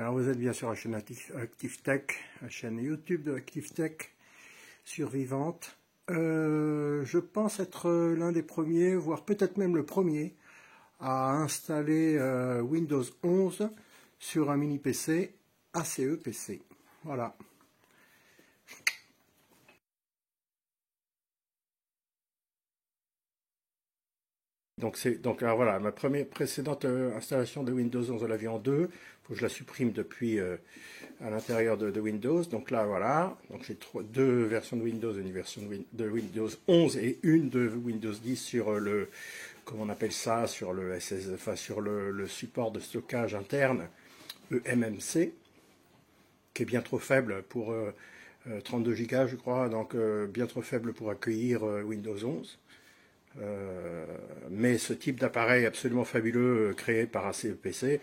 Alors vous êtes bien sur la chaîne ActiveTech, la chaîne YouTube de ActiveTech survivante. Je pense être l'un des premiers, voire peut-être même le premier, à installer Windows 11 sur un mini PC ACE PC. Voilà. Donc alors voilà, ma précédente installation de Windows 11 de l'avion 2, il faut que je la supprime depuis à l'intérieur de Windows. Donc là voilà, donc j'ai deux versions de Windows, une version de Windows 11 et une de Windows 10 sur le, comment on appelle ça, sur le enfin sur le support de stockage interne eMMC, qui est bien trop faible pour 32 Go je crois, donc bien trop faible pour accueillir Windows 11. Mais ce type d'appareil absolument fabuleux créé par ACEPC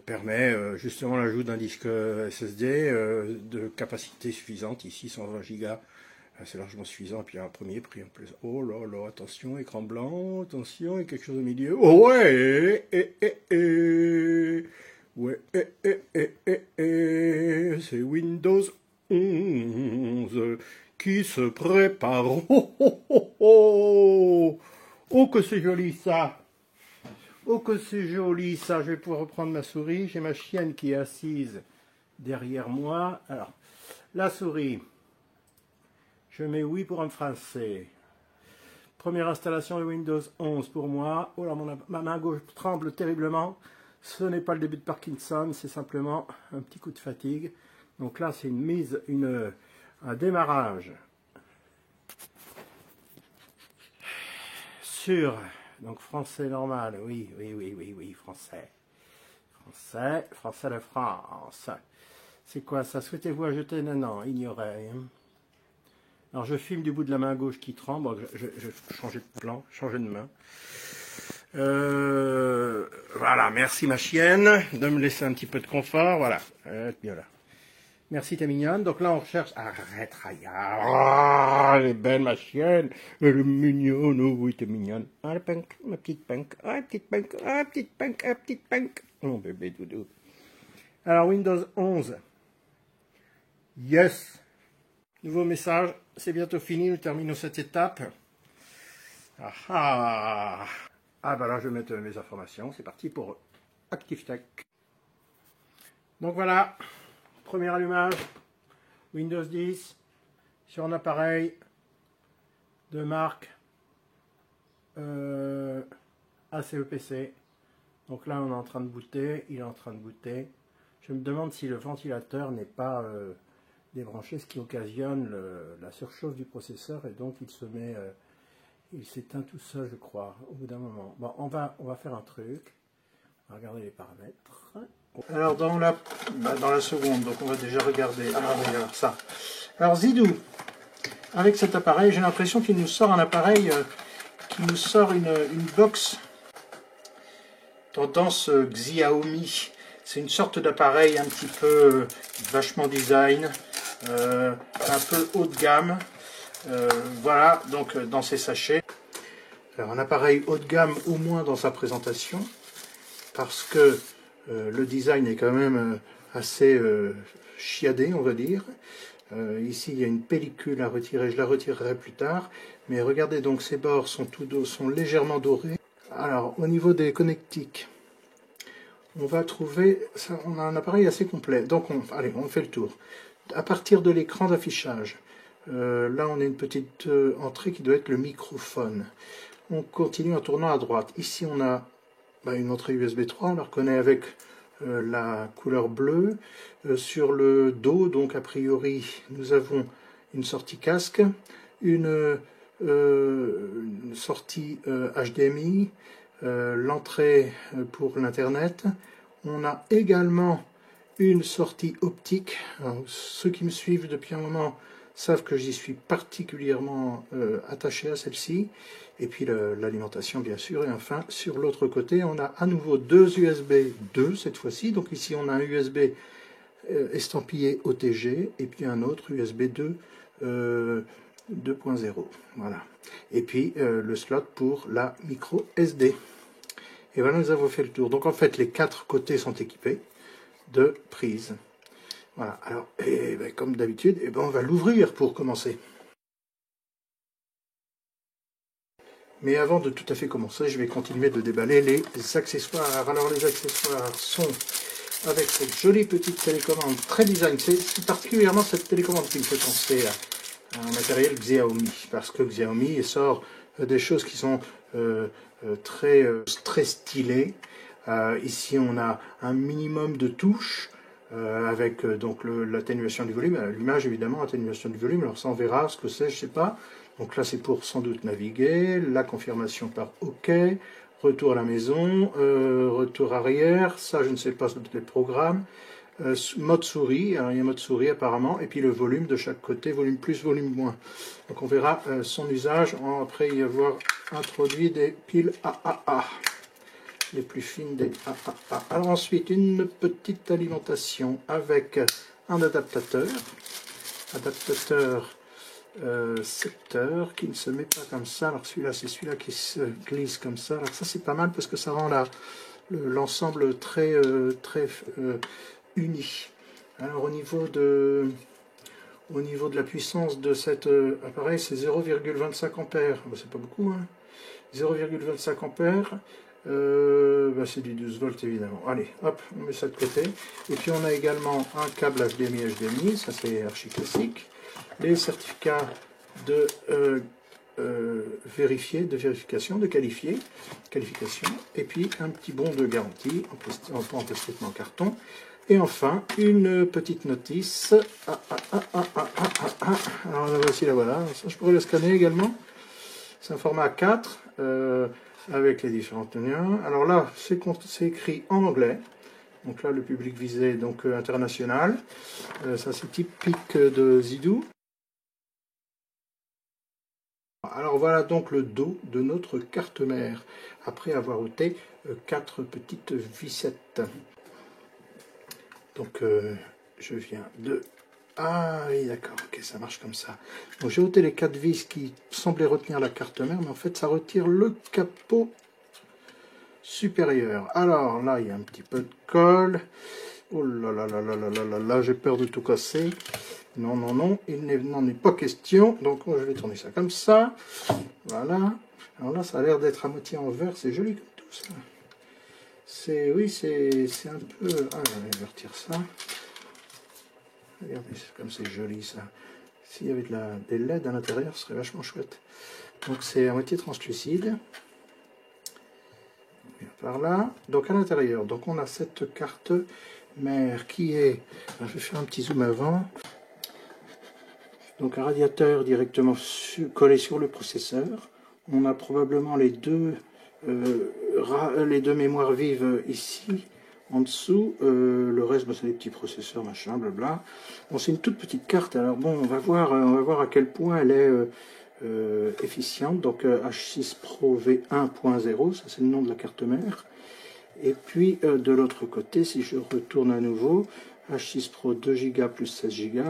permet justement l'ajout d'un disque SSD de capacité suffisante, ici 120 Go, c'est largement suffisant, et puis un premier prix en plus. Oh là là, attention, écran blanc, attention, il y a quelque chose au milieu. Oh ouais, ouais, c'est Windows 11 qui se prépare. Oh, oh, oh, oh, oh que c'est joli ça. Oh que c'est joli ça. Je vais pouvoir reprendre ma souris. J'ai ma chienne qui est assise derrière moi. Alors, la souris. Je mets oui pour un français. Première installation de Windows 11 pour moi. Oh là, ma main gauche tremble terriblement. Ce n'est pas le début de Parkinson, c'est simplement un petit coup de fatigue. Donc là, c'est un démarrage sur, donc français normal, oui, français de France. C'est quoi ça? Souhaitez-vous ajouter? Non, ignorez. Alors je filme du bout de la main gauche qui tremble, je changeais de plan, changer de main. Voilà, merci ma chienne de me laisser un petit peu de confort, voilà. Voilà. Merci, t'es mignonne. Donc là, on recherche... Arrête, Raya. Ah, elle est belle, ma chienne. Elle est mignonne. Oh, oui, t'es mignonne. Ah, le punk, ma petite punk. Ah, la petite punk. Ah, la petite punk. Ah, la petite punk. Mon bébé doudou. Alors, Windows 11. Yes. Nouveau message. C'est bientôt fini. Nous terminons cette étape. Ah, bah là, je vais mettre mes informations. C'est parti pour ActiveTech. Donc voilà. Premier allumage, Windows 10, sur un appareil de marque ACEPC. Donc là, on est en train de booter, il est en train de booter. Je me demande si le ventilateur n'est pas débranché, ce qui occasionne la surchauffe du processeur, et donc il s'éteint tout seul, je crois, au bout d'un moment. Bon, on va faire un truc. On va regarder les paramètres. Alors dans la seconde, donc on va déjà regarder. Alors regarde ça. Alors Zidou, avec cet appareil, j'ai l'impression qu'il nous sort un appareil qui nous sort une box tendance Xiaomi. C'est une sorte d'appareil un petit peu vachement design, un peu haut de gamme. Voilà, donc dans ces sachets. Alors un appareil haut de gamme au moins dans sa présentation, parce que le design est quand même assez chiadé, on va dire. Ici, il y a une pellicule à retirer, je la retirerai plus tard. Mais regardez, donc ces bords sont légèrement dorés. Alors, au niveau des connectiques, on va trouver, on a un appareil assez complet. Donc, allez, on fait le tour. À partir de l'écran d'affichage, là, on a une petite entrée qui doit être le microphone. On continue en tournant à droite. Ici, on a une entrée USB 3, on la reconnaît avec la couleur bleue. Sur le dos, donc a priori, nous avons une sortie casque, une sortie HDMI, l'entrée pour l'Internet. On a également une sortie optique. Alors, ceux qui me suivent depuis un moment savent que j'y suis particulièrement attaché à celle-ci. Et puis l'alimentation, bien sûr. Et enfin, sur l'autre côté, on a à nouveau deux USB 2 cette fois-ci. Donc ici, on a un USB estampillé OTG et puis un autre USB 2 2.0. Voilà. Et puis le slot pour la micro SD. Et voilà, nous avons fait le tour. Donc en fait, les quatre côtés sont équipés. de prise. Voilà, alors, comme d'habitude, on va l'ouvrir pour commencer. Mais avant de tout à fait commencer, je vais continuer de déballer les accessoires. Alors les accessoires sont avec cette jolie petite télécommande très design. C'est particulièrement cette télécommande qui me fait penser à un matériel Xiaomi, parce que Xiaomi sort des choses qui sont très stylées. Ici on a un minimum de touches, avec donc l'atténuation du volume, l'image évidemment, atténuation du volume, alors ça on verra ce que c'est, je sais pas. Donc là c'est pour sans doute naviguer, la confirmation par OK, retour à la maison, retour arrière, ça je ne sais pas, c'est peut-être les programmes, mode souris, alors il y a mode souris apparemment, et puis le volume de chaque côté, volume plus, volume moins. Donc on verra son usage, après y avoir introduit des piles AAA. Les plus fines des AAA. Alors ensuite, une petite alimentation avec un adaptateur secteur qui ne se met pas comme ça. Alors celui-là, c'est celui-là qui se glisse comme ça. Alors ça, c'est pas mal parce que ça rend l'ensemble très uni. Alors au niveau de la puissance de cet appareil, c'est 0,25 ampères. C'est pas beaucoup, hein. 0,25 ampères. C'est du 12 volts évidemment. Allez, hop, on met ça de côté. Et puis on a également un câble HDMI, ça c'est archi classique. Les certificats de vérification, de qualification. Et puis un petit bon de garantie en plastique, en carton. Et enfin, une petite notice. Alors la voici, la voilà. Ça, je pourrais le scanner également. C'est un format A4. Avec les différentes liens. Alors là, c'est écrit en anglais. Donc là, le public visé, donc international. Ça, c'est typique de Zidou. Alors voilà donc le dos de notre carte mère, après avoir ôté 4 petites vissettes. Donc je viens de... Ah oui, d'accord, ok, ça marche comme ça. Donc j'ai ôté les 4 vis qui semblaient retenir la carte mère, mais en fait ça retire le capot supérieur. Alors là, il y a un petit peu de colle. Oh là là là là là là là là, j'ai peur de tout casser. Non, non, non, il n'en est pas question. Donc je vais tourner ça comme ça. Voilà. Alors là, ça a l'air d'être à moitié en verre. C'est joli comme tout ça. Oui, c'est un peu... Ah, je vais retirer ça. Regardez, comme c'est joli ça. S'il y avait des LED à l'intérieur, ce serait vachement chouette. Donc c'est à moitié translucide. Par là. Donc à l'intérieur, donc on a cette carte mère qui est... Je vais faire un petit zoom avant. Donc un radiateur directement collé sur le processeur. On a probablement les deux mémoires vives ici. En dessous, le reste, c'est des petits processeurs, machin, blabla. Bon, c'est une toute petite carte. Alors bon, on va voir à quel point elle est efficiente. Donc H6 Pro V1.0, ça c'est le nom de la carte mère. Et puis de l'autre côté, si je retourne à nouveau, H6 Pro 2 Go plus 16 Go.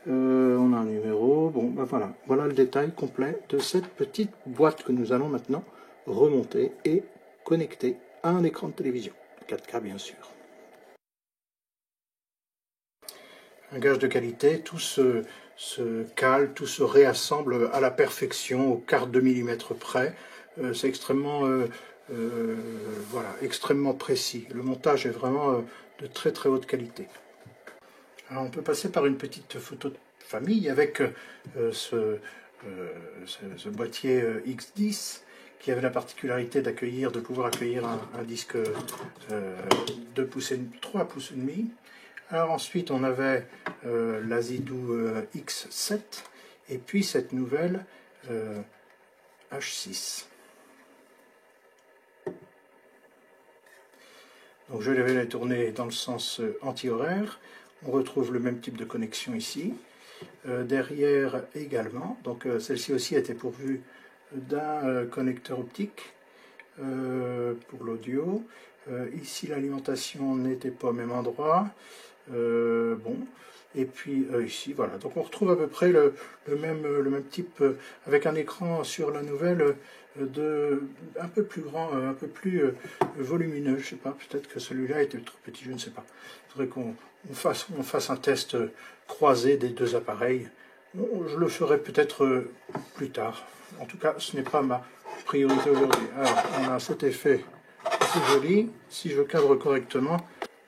On a un numéro. Bon, ben voilà le détail complet de cette petite boîte que nous allons maintenant remonter et connecter à un écran de télévision. 4K bien sûr. Un gage de qualité, tout se cale, tout se réassemble à la perfection, au quart de millimètre près. C'est extrêmement, extrêmement précis. Le montage est vraiment de très très haute qualité. Alors on peut passer par une petite photo de famille avec ce boîtier X10 qui avait la particularité de pouvoir accueillir un disque 3 pouces et demi. Alors ensuite on avait la Zidou X7 et puis cette nouvelle H6. Donc je vais la tourner dans le sens anti-horaire. On retrouve le même type de connexion ici. Derrière également, donc celle-ci aussi était pourvue d'un connecteur optique pour l'audio. Ici l'alimentation n'était pas au même endroit. Bon, et puis ici, voilà. Donc on retrouve à peu près le même type, avec un écran sur la nouvelle un peu plus grand, un peu plus volumineux. Je sais pas, peut-être que celui-là était trop petit, je ne sais pas. Il faudrait qu'on fasse un test croisé des deux appareils. Je le ferai peut-être plus tard. En tout cas, ce n'est pas ma priorité aujourd'hui. Alors, on a cet effet assez joli. Si je cadre correctement,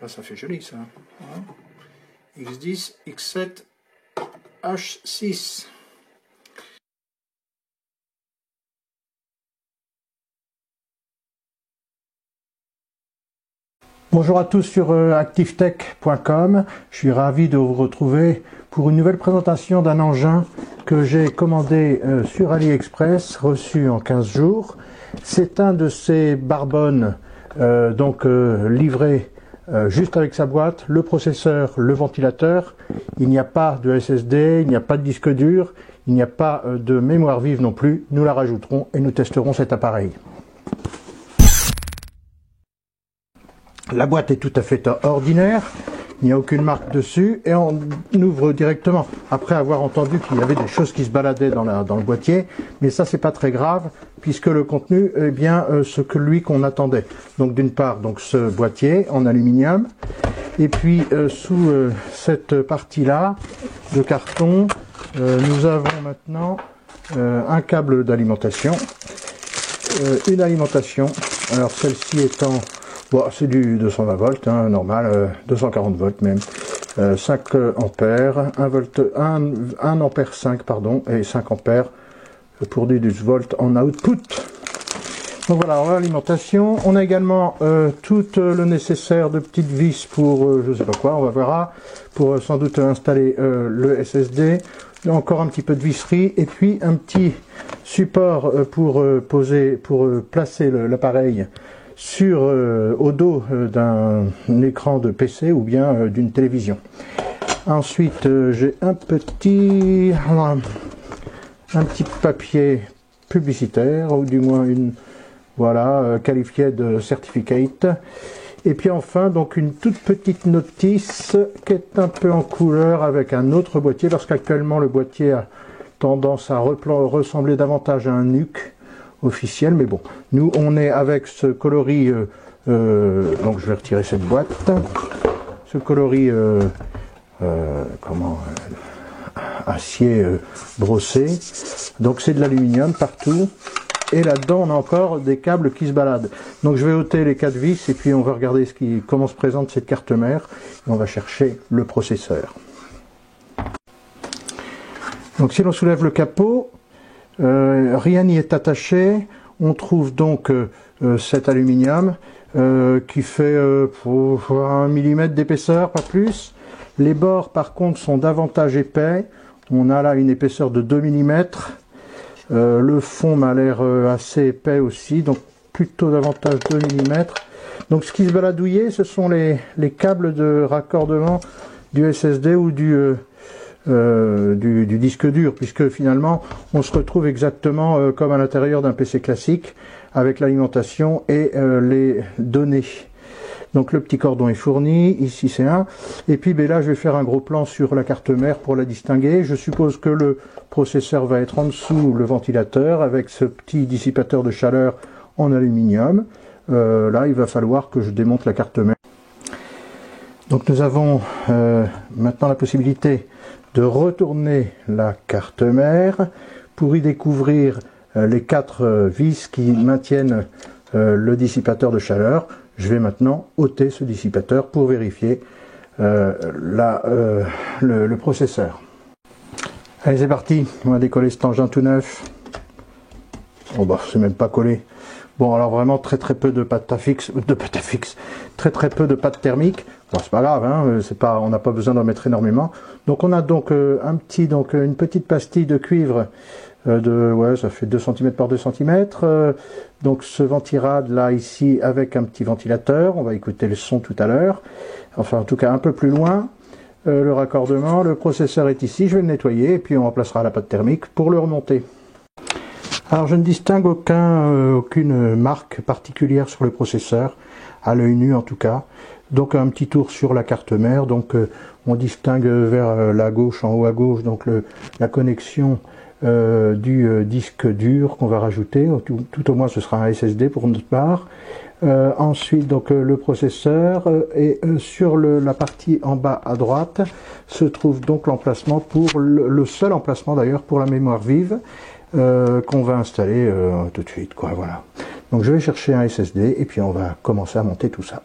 là, ça fait joli ça. Voilà. X10, X7, H6. Bonjour à tous sur activetech.com. Je suis ravi de vous retrouver pour une nouvelle présentation d'un engin que j'ai commandé sur AliExpress, reçu en 15 jours. C'est un de ces Barbone livré juste avec sa boîte, le processeur, le ventilateur. Il n'y a pas de SSD, il n'y a pas de disque dur, il n'y a pas de mémoire vive non plus. Nous la rajouterons et nous testerons cet appareil. La boîte est tout à fait ordinaire, il n'y a aucune marque dessus et on ouvre directement après avoir entendu qu'il y avait des choses qui se baladaient dans le boîtier, mais ça c'est pas très grave puisque le contenu est bien celui qu'on attendait. Donc d'une part ce boîtier en aluminium et puis sous cette partie là de carton nous avons maintenant un câble d'alimentation, une alimentation, alors celle-ci étant bon, c'est du 220 volts, hein, normal, 240 volts même, 5 ampères, 1 ampère 5, pardon, et 5 ampères pour du 12 volts en output. Donc voilà, on a l'alimentation. On a également tout le nécessaire de petites vis pour, je sais pas quoi, on va voir, pour sans doute installer le SSD. Encore un petit peu de visserie et puis un petit support pour placer l'appareil sur au dos d'un écran de PC ou bien d'une télévision. Ensuite j'ai un petit papier publicitaire ou du moins qualifié de certificate. Et puis enfin donc une toute petite notice qui est un peu en couleur avec un autre boîtier parce qu'actuellement le boîtier a tendance à ressembler davantage à un NUC officiel, mais bon, nous on est avec ce coloris, donc je vais retirer cette boîte, ce coloris acier brossé, donc c'est de l'aluminium partout, et là-dedans on a encore des câbles qui se baladent. Donc je vais ôter les 4 vis et puis on va regarder comment se présente cette carte mère, et on va chercher le processeur. Donc si l'on soulève le capot, rien n'y est attaché. On trouve donc cet aluminium qui fait 1 mm d'épaisseur, pas plus. Les bords par contre sont davantage épais. On a là une épaisseur de 2 mm. Le fond m'a l'air assez épais aussi, donc plutôt davantage 2 mm. Donc ce qui se baladouillait, ce sont les câbles de raccordement du SSD ou du disque dur, puisque finalement on se retrouve exactement comme à l'intérieur d'un PC classique avec l'alimentation et les données. Donc le petit cordon est fourni, ici c'est un, et puis là je vais faire un gros plan sur la carte mère pour la distinguer. Je suppose que le processeur va être en dessous le ventilateur avec ce petit dissipateur de chaleur en aluminium. Là il va falloir que je démonte la carte mère. Donc nous avons maintenant la possibilité de retourner la carte mère pour y découvrir les 4 vis qui maintiennent le dissipateur de chaleur. Je vais maintenant ôter ce dissipateur pour vérifier le processeur. Allez, c'est parti, on va décoller cet engin tout neuf. Oh bah c'est même pas collé. Bon, alors vraiment très peu de pâte fixe, très peu de pâte thermique. Bon, c'est pas grave, hein, on n'a pas besoin d'en mettre énormément. Donc on a donc une petite pastille de cuivre ça fait 2 cm par 2 cm. Donc ce ventirad là ici avec un petit ventilateur. On va écouter le son tout à l'heure. Enfin en tout cas un peu plus loin. Le raccordement, le processeur est ici. Je vais le nettoyer et puis on remplacera la pâte thermique pour le remonter. Alors je ne distingue aucune marque particulière sur le processeur, à l'œil nu en tout cas. Donc un petit tour sur la carte mère, donc on distingue vers la gauche, en haut à gauche, donc la connexion du disque dur qu'on va rajouter, tout au moins ce sera un SSD pour notre part. Ensuite donc le processeur et sur la partie en bas à droite se trouve donc l'emplacement pour le seul emplacement d'ailleurs pour la mémoire vive qu'on va installer tout de suite, quoi. Voilà. Donc je vais chercher un SSD et puis on va commencer à monter tout ça.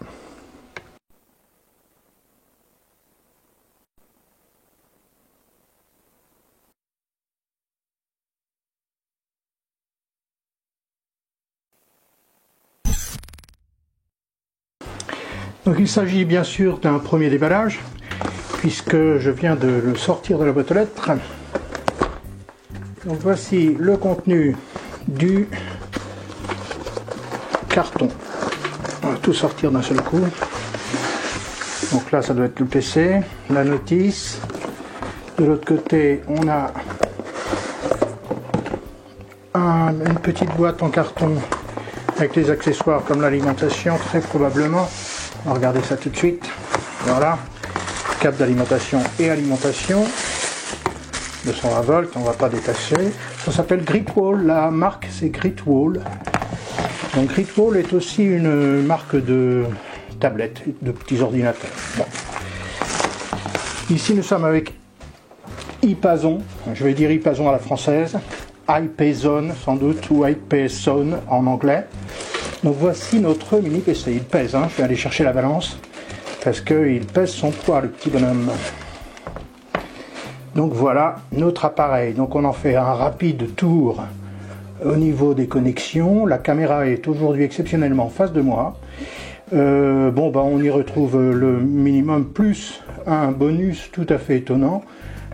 Donc il s'agit bien sûr d'un premier déballage, puisque je viens de le sortir de la boîte aux lettres. Donc voici le contenu du carton. On va tout sortir d'un seul coup. Donc là ça doit être le PC, la notice. De l'autre côté on a une petite boîte en carton avec les accessoires comme l'alimentation très probablement. On va regarder ça tout de suite. Voilà, câble d'alimentation et alimentation, 220 volts, on ne va pas détacher. Ça s'appelle Greatwall, la marque c'est Greatwall. Donc Greatwall est aussi une marque de tablettes, de petits ordinateurs. Bon. Ici nous sommes avec iPason, je vais dire iPason à la française, iPason sans doute, ou iPason en anglais. Donc voici notre mini PC, il pèse, hein. Je vais aller chercher la balance, parce qu'il pèse son poids le petit bonhomme. Donc voilà notre appareil, donc on en fait un rapide tour au niveau des connexions. La caméra est aujourd'hui exceptionnellement en face de moi. Bon bah on y retrouve le minimum plus un bonus tout à fait étonnant,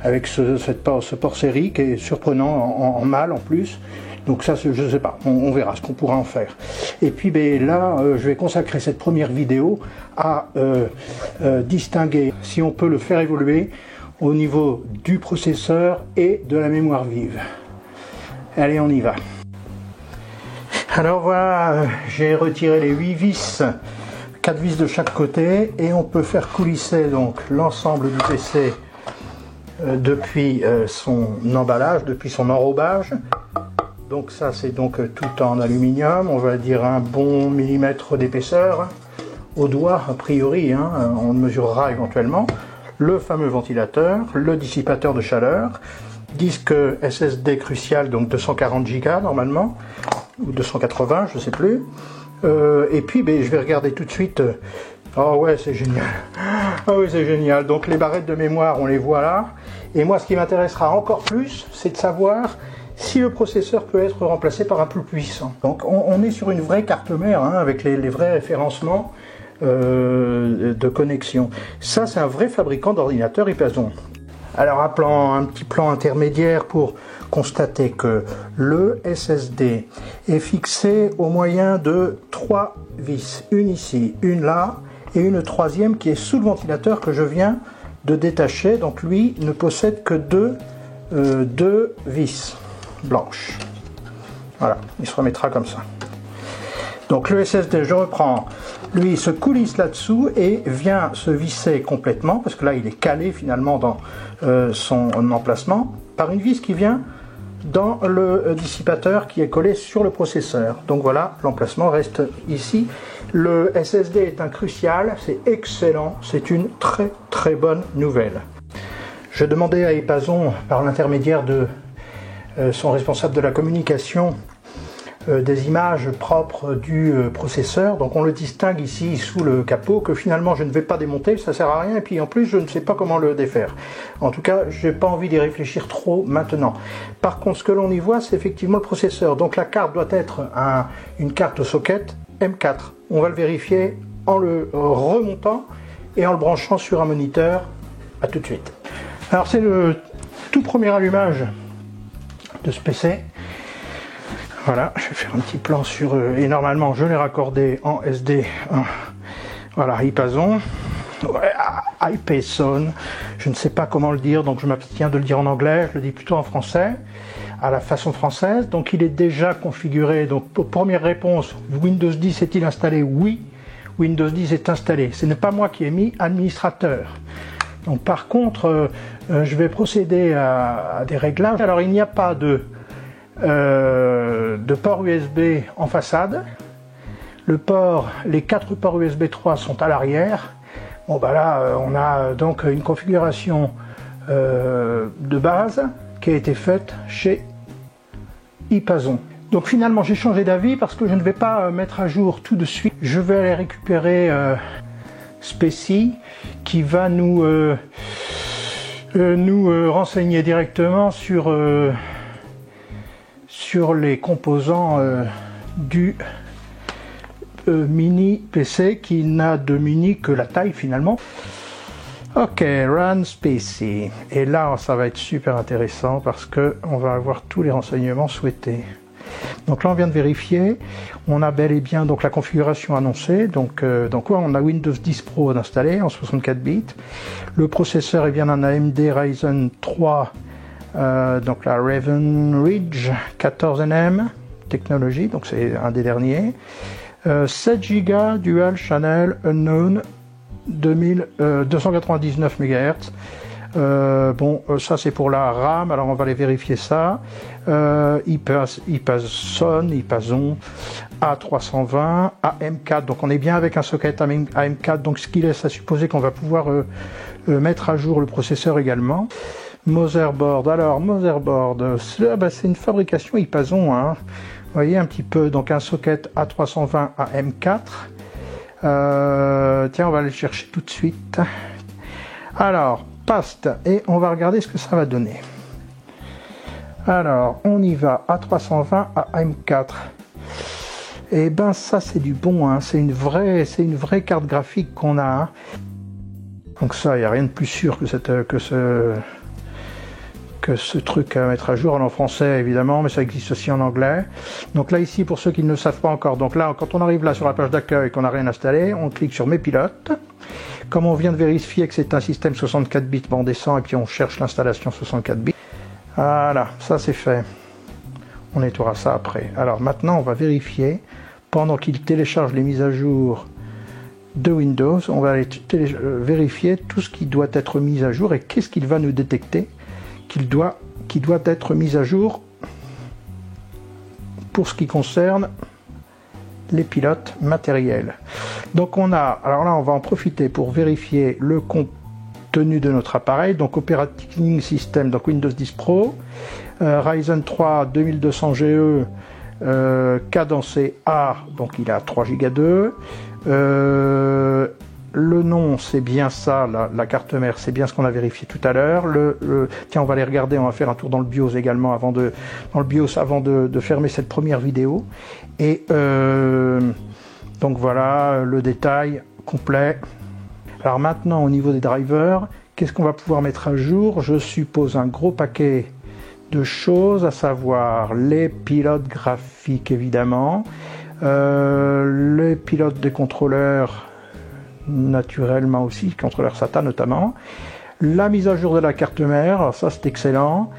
avec ce port série qui est surprenant en mal en plus. Donc ça, je ne sais pas, on verra ce qu'on pourra en faire. Et puis ben, là, je vais consacrer cette première vidéo à distinguer si on peut le faire évoluer au niveau du processeur et de la mémoire vive. Allez, on y va. Alors voilà, j'ai retiré les 8 vis, 4 vis de chaque côté, et on peut faire coulisser donc l'ensemble du PC depuis son emballage, depuis son enrobage. Donc ça c'est donc tout en aluminium, on va dire un bon millimètre d'épaisseur, au doigt a priori, hein, on mesurera éventuellement. Le fameux ventilateur, le dissipateur de chaleur, disque SSD Crucial, donc 240 Go normalement, ou 280, je ne sais plus. Et puis ben, je vais regarder tout de suite. Oh ouais, c'est génial. Ah oui, c'est génial. Donc les barrettes de mémoire, on les voit là. Et moi, ce qui m'intéressera encore plus, c'est de savoir si le processeur peut être remplacé par un plus puissant. Donc on est sur une vraie carte mère, hein, avec les vrais référencements de connexion. Ça, c'est un vrai fabricant d'ordinateurs iPason. Alors un petit plan intermédiaire pour constater que le SSD est fixé au moyen de 3 vis. Une ici, une là, et une troisième qui est sous le ventilateur que je viens de détacher. Donc lui ne possède que deux vis blanches. Voilà, il se remettra comme ça. Donc le SSD, je reprends, lui se coulisse là-dessous et vient se visser complètement, parce que là il est calé finalement dans son emplacement, par une vis qui vient dans le dissipateur qui est collé sur le processeur. Donc voilà, l'emplacement reste ici. Le SSD est un Crucial, c'est excellent, c'est une très très bonne nouvelle. Je demandais à iPason, par l'intermédiaire de son responsable de la communication, des images propres du processeur. Donc on le distingue ici sous le capot, que finalement je ne vais pas démonter, ça sert à rien, et puis en plus je ne sais pas comment le défaire. En tout cas, je n'ai pas envie d'y réfléchir trop maintenant. Par contre, ce que l'on y voit, c'est effectivement le processeur. Donc la carte doit être une carte socket M4. On va le vérifier en le remontant et en le branchant sur un moniteur. À tout de suite. Alors c'est le tout premier allumage de ce PC. Voilà, je vais faire un petit plan sur et normalement je l'ai raccordé en SD. Voilà, iPason, iPason, je ne sais pas comment le dire, donc je m'abstiens de le dire en anglais, je le dis plutôt en français. à la façon française. Donc il est déjà configuré. Donc première réponse, Windows 10 est-il installé? Oui, Windows 10 est installé. Ce n'est pas moi qui ai mis administrateur. Donc par contre, je vais procéder à des réglages. Alors il n'y a pas de port USB en façade. Les 4 ports USB 3 sont à l'arrière. Bon bah là, on a donc une configuration de base qui a été faite chez Ipazon. Donc finalement j'ai changé d'avis parce que je ne vais pas mettre à jour tout de suite. Je vais aller récupérer Specie qui va nous renseigner directement sur les composants du mini PC qui n'a de mini que la taille finalement. Ok, run Specie. Et là, ça va être super intéressant parce que on va avoir tous les renseignements souhaités. Donc là, on vient de vérifier. On a bel et bien donc la configuration annoncée. Donc on a Windows 10 Pro installé en 64 bits. Le processeur est bien un AMD Ryzen 3, donc la Raven Ridge 14nm technologie. Donc c'est un des derniers. 7 Go Dual Channel Unknown 299 MHz. Ça c'est pour la RAM, alors on va aller vérifier ça. Ipazon A320 AM4, donc on est bien avec un socket AM4, donc ce qui laisse à supposer qu'on va pouvoir mettre à jour le processeur également. Motherboard, alors motherboard, c'est une fabrication Ipazon, hein. Vous voyez un petit peu, donc un socket A320 AM4. Tiens, on va aller le chercher tout de suite. Alors, paste, et on va regarder ce que ça va donner. Alors, on y va, A320 à AM4. Et ben ça c'est du bon, hein. C'est une vraie carte graphique qu'on a. Hein. Donc ça, il n'y a rien de plus sûr que ce truc à mettre à jour en français évidemment, mais ça existe aussi en anglais. Donc là ici, pour ceux qui ne le savent pas encore, donc là quand on arrive là sur la page d'accueil qu'on n'a rien installé, on clique sur mes pilotes. Comme on vient de vérifier que c'est un système 64 bits, on descend et puis on cherche l'installation 64 bits. Voilà, ça c'est fait. On nettoiera ça après. Alors maintenant on va vérifier, pendant qu'il télécharge les mises à jour de Windows, on va aller vérifier tout ce qui doit être mis à jour et qu'est-ce qu'il va nous détecter qui doit être mis à jour pour ce qui concerne les pilotes matériels. Donc alors là on va en profiter pour vérifier le contenu de notre appareil, donc Operating System, donc Windows 10 Pro, Ryzen 3 2200 GE, cadencé A, donc il a 3 Go 2, le nom c'est bien ça, la carte mère c'est bien ce qu'on a vérifié tout à l'heure. Tiens, on va aller regarder, on va faire un tour dans le BIOS également avant de fermer cette première vidéo. Et donc voilà le détail complet. Alors maintenant au niveau des drivers, qu'est-ce qu'on va pouvoir mettre à jour? Je suppose un gros paquet de choses, à savoir les pilotes graphiques évidemment, les pilotes des contrôleurs naturellement aussi, contrôleur SATA notamment, la mise à jour de la carte mère, ça c'est excellent,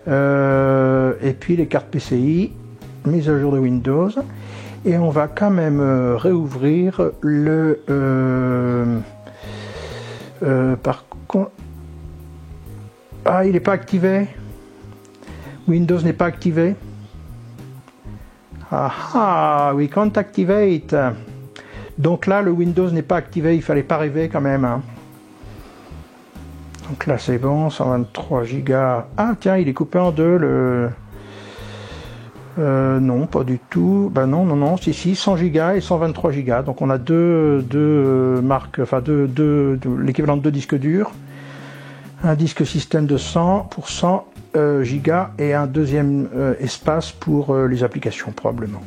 et puis les cartes PCI, mise à jour de Windows, et on va quand même réouvrir par contre, il n'est pas activé, Windows n'est pas activé, we can't activate. Donc là, le Windows n'est pas activé, il fallait pas rêver quand même. Hein. Donc là, c'est bon, 123 Go. Ah tiens, il est coupé en deux, non, pas du tout. Ben non, si, 100 Go et 123 Go. Donc on a deux marques, enfin l'équivalent de 2 disques durs. Un disque système de 100 pour 100 Go et un deuxième espace pour les applications probablement.